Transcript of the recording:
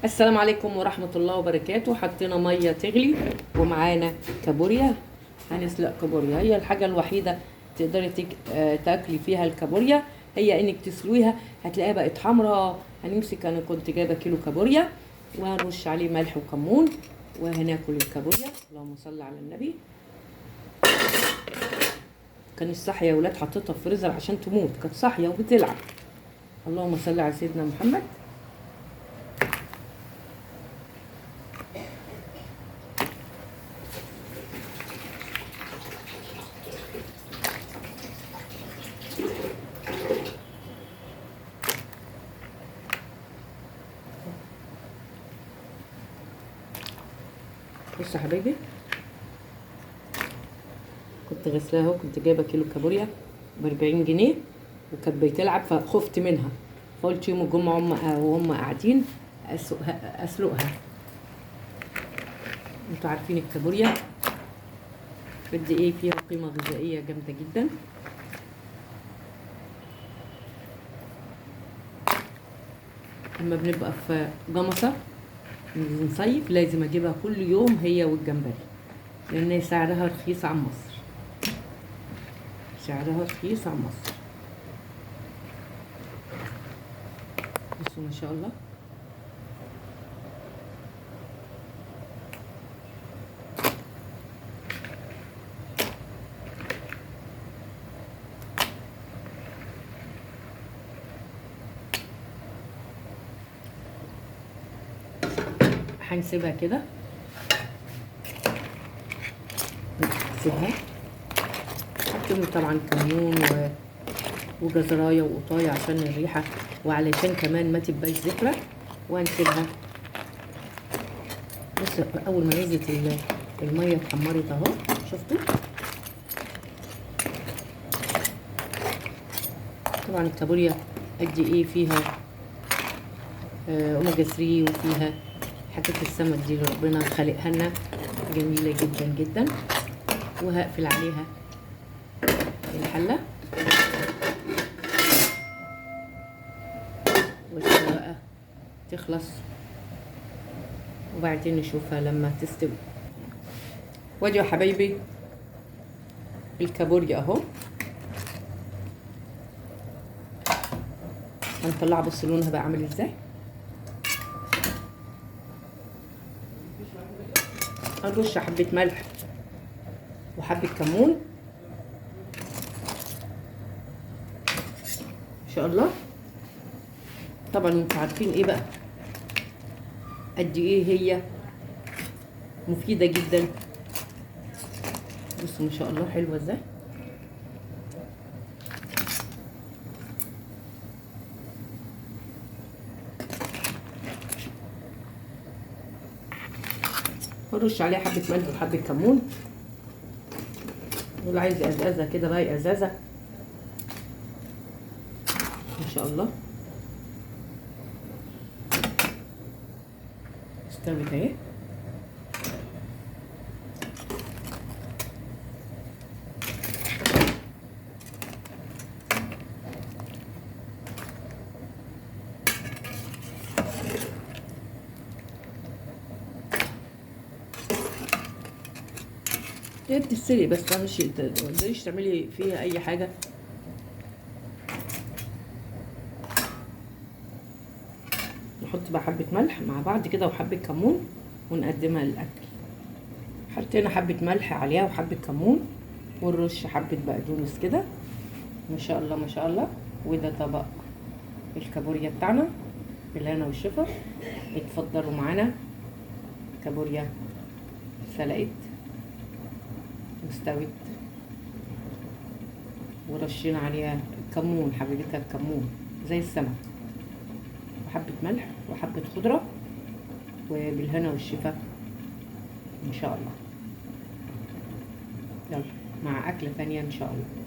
السلام عليكم ورحمة الله وبركاته. حطينا مية تغلي ومعانا كابوريا. هنسلق كابوريا، هي الحاجة الوحيدة تقدري تاكلي فيها الكابوريا، هي انك تسلويها هتلاقيها بقت حمراء. هنمسك، انا كنت جايبة كيلو كابوريا وهنرش عليه ملح وكمون وهناكل الكابوريا. اللهم صل على النبي. كانت صاحية يا ولاد، حطيتها في الفريزر عشان تموت، كانت صاحية وبتلعب. اللهم صل على سيدنا محمد. بصوا يا حبايبي، كنت غسلاها وكنت جايبه كيلو كابوريا ب40 جنيه، وكانت بتلعب فخفت منها، فقلت يوم الجمعه وهم قاعدين اسلقها. انتوا عارفين الكابوريا قد ايه فيها قيمه غذائيه جامده جدا. اما بنبقى في جمصه بنصيف لازم اجيبها كل يوم، هي والجمبري، لان سعرها رخيص عن مصر. سعرها رخيص عن مصر. بصوا ما شاء الله. هنسيبها كده، نسيبها. حطينا طبعا كمون وجزرايه وقطايه عشان الريحه، وعلشان كمان ما تبقاش زفره. وهنسيبها. بص، اول ما نزلت الميه اتحمرت اهو، شفتوا؟ طبعا الكابوريا قد ايه فيها اوميجا 3، وفيها حاجات السمك دي اللي ربنا خالقها لنا جميله جدا جدا. وهقفل عليها الحله واسيبها بقى تخلص، وبعدين نشوفها لما تستوي. وادي يا حبايبي الكابوريا اهو، هنطلعها. بص لونها بقى عامل ازاي. هنرش حبه ملح وحبه كمون ان شاء الله. طبعا انتوا عارفين ايه بقى قد ايه هي مفيده جدا. بصوا ما شاء الله حلوه ازاي. هنرش عليها حبه ملح وحبه كمون، واللي عايز ازازه كده بقى ازازه ان شاء الله. استوت اهي. هي بتتسلق بس، مش تقدريش تعملي فيها اي حاجه. نحط بقى حبه ملح مع بعض كده وحبه كمون ونقدمها للاكل. حطينا حبه ملح عليها وحبه كمون، ونرش حبه بقدونس كده. ما شاء الله ما شاء الله. وده طبق الكابوريا بتاعنا بالهنا والشفا. اتفضلوا معانا. كابوريا سلقت واستوت، ورشينا عليها كمون، حبيبتها الكمون زي السمك، وحبة ملح وحبة خضرة، وبالهنا والشفا ان شاء الله. يلا مع اكلة ثانية ان شاء الله.